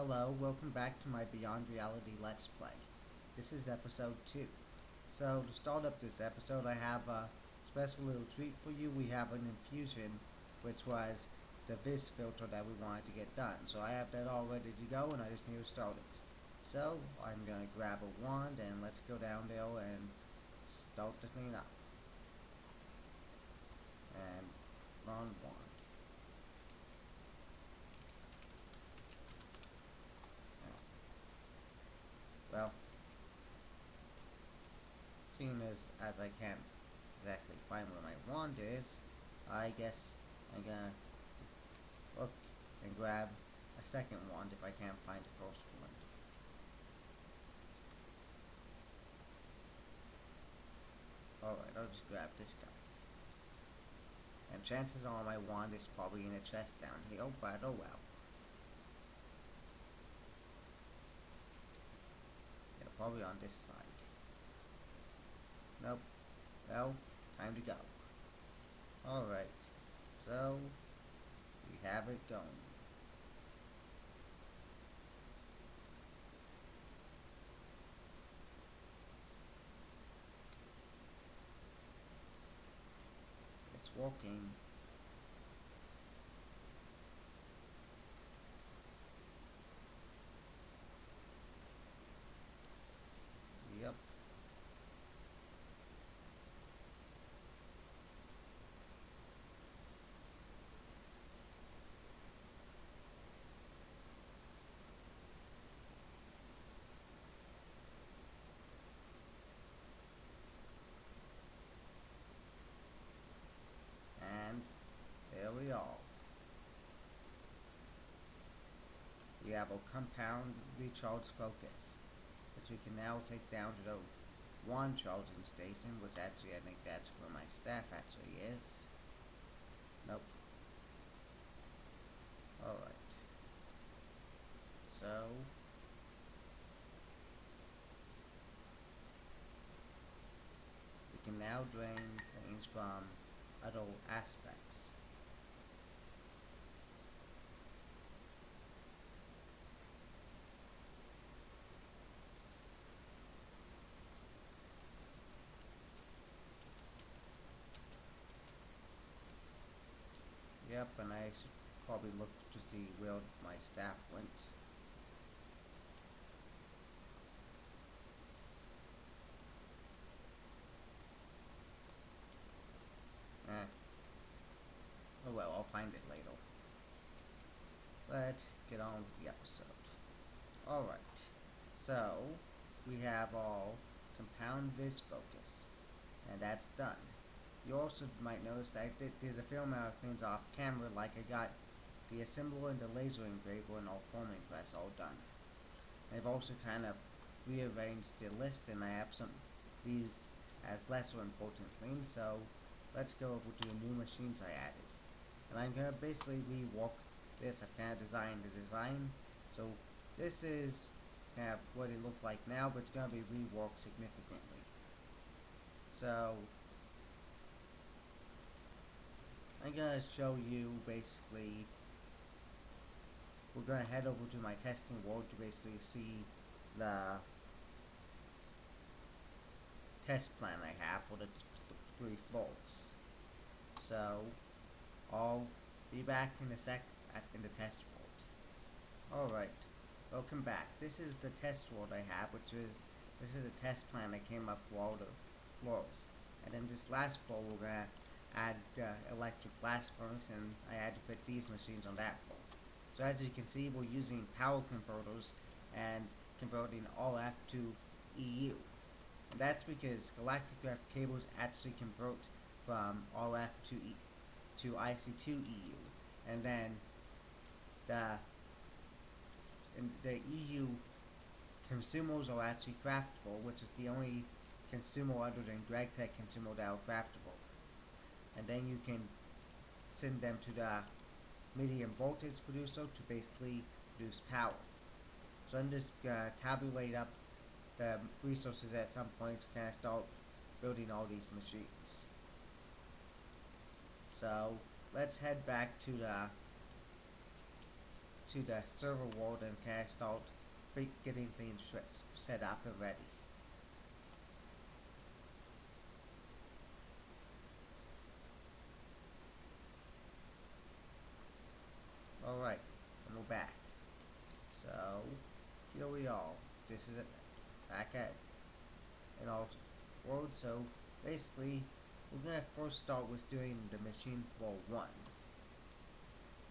Hello, welcome back to my Beyond Reality Let's Play. This is episode 2. So, to start up this episode, I have a special little treat for you. We have an infusion, which was the Vis filter that we wanted to get done. So I have that all ready to go, and I just need to start it. So, I'm going to grab a wand, and let's go down there and start the thing up. And run wand. Well, seeing as I can't exactly find where my wand is, I guess I'm gonna look and grab a second wand if I can't find the first one. Alright, I'll just grab this guy. And chances are my wand is probably in a chest down here, but oh well. Yeah, probably on this side. Nope. Well, time to go. Alright, so we have it going. It's working. Yep. And there we are. We have a compound recharge focus, which we can now take down to the one charging station, which actually I think that's where my staff actually is. Nope. Alright. So we can now drain things from other aspects. Yep, and I should probably look to see where my staff went. Eh. Oh well, I'll find it later. Let's get on with the episode. Alright, so we have all compound vis focus, and that's done. You also might notice that there's a fair amount of things off camera, like I got the assembler and the laser engraver and all forming press all done. I've also kind of rearranged the list, and I have some these as lesser important things, so let's go over to the new machines I added. And I'm going to basically rework this. I've kind of designed the design, so this is kind of what it looks like now, but it's going to be reworked significantly. So I'm going to show you basically, we're going to head over to my testing world to basically see the test plan I have for the 3 floors. So I'll be back in a sec in the test world. Alright, welcome back. This is the test world I have, this is a test plan that came up for all the floors. And then this last floor we're going to add electric blast furnace, and I had to fit these machines on that floor. So as you can see, we're using power converters and converting RF to EU. And that's because galactic graph cables actually convert from RF to IC2 EU, and then the EU consumers are actually craftable, which is the only consumer other than GregTech consumer that are craftable. And then you can send them to the medium voltage producer to basically produce power. So I'm just gonna tabulate up the resources at some point to kind of start building all these machines. So let's head back to to the server world and can start getting things set up and ready. Alright, and we're back. So, here we are. This is it. Back at in our world. So, basically, we're gonna first start with doing the machine floor 1.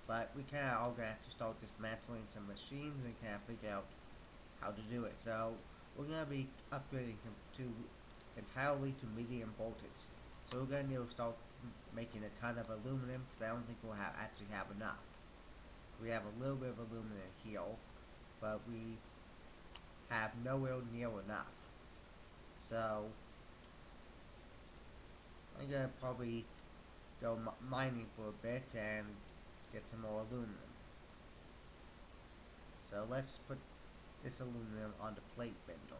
But we kinda all gonna have to start dismantling some machines and kinda figure out how to do it. So, we're gonna be upgrading to entirely to medium voltage. So we're gonna need to start making a ton of aluminum because I don't think we'll actually have enough. We have a little bit of aluminum here, but we have nowhere near enough. So I'm gonna probably go mining for a bit and get some more aluminum. So let's put this aluminum on the plate bindle.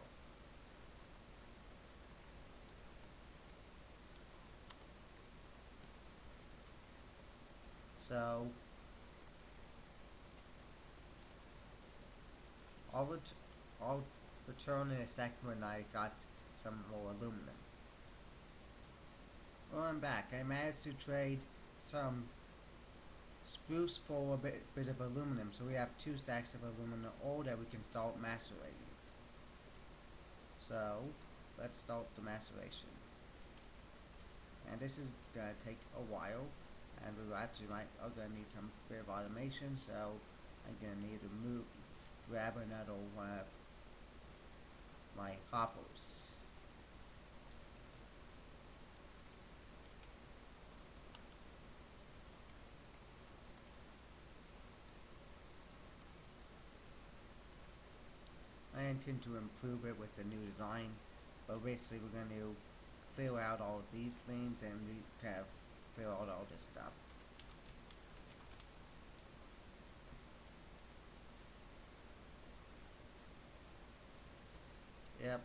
So I'll return in a second when I got some more aluminum. Well, I'm back. I managed to trade some spruce for a bit of aluminum, so we have 2 stacks of aluminum ore that we can start macerating. So let's start the maceration. And this is gonna take a while, and we actually are gonna need some bit of automation, so I'm gonna need to grab another one of my hoppers. I intend to improve it with the new design, but basically we're going to clear out all of these things and kind of clear out all this stuff. Yep,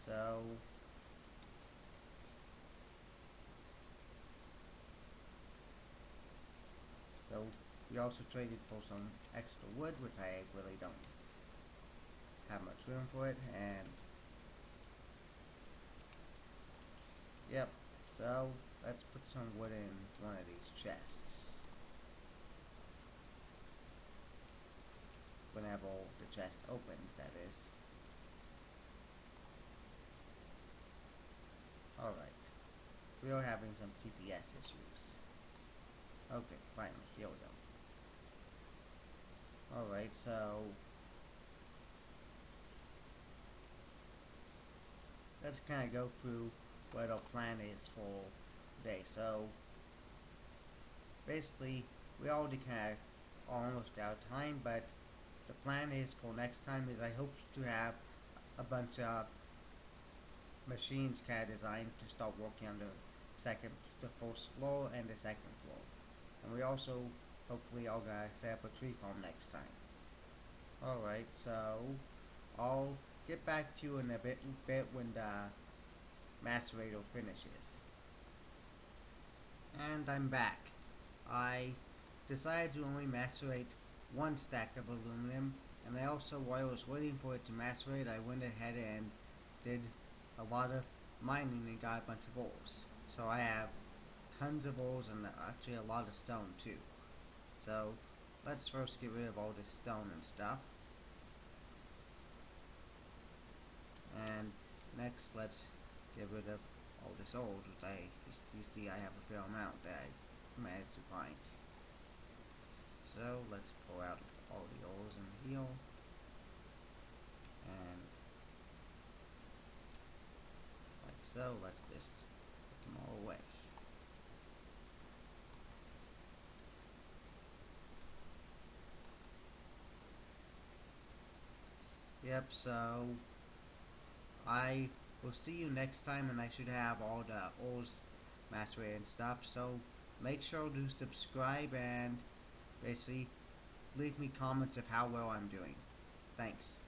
so we also traded for some extra wood, which I really don't have much room for it, and yep, so let's put some wood in one of these chests. Whenever the chest opens, that is. Alright, we are having some TPS issues. Okay, finally, here we go. Alright, so let's kind of go through what our plan is for today. So basically, we already kind of almost out of time, but the plan is for next time is I hope to have a bunch of machines kind of designed to start working on the first floor and the second floor. And we also hopefully are gonna set up a tree farm next time. Alright, so I'll get back to you in a bit when the macerator finishes. And I'm back. I decided to only macerate 1 stack of aluminum, and I also, while I was waiting for it to macerate, I went ahead and did a lot of mining and got a bunch of ores. So I have tons of ores and actually a lot of stone too. So let's first get rid of all this stone and stuff. And next let's get rid of all this ores, which you see I have a fair amount that I managed to find. So let's pull out all the ores in here. And like so, let's just put them all away. Yep, so I will see you next time, and I should have all the ores macerated and stuff. So make sure to subscribe and basically leave me comments of how well I'm doing. Thanks.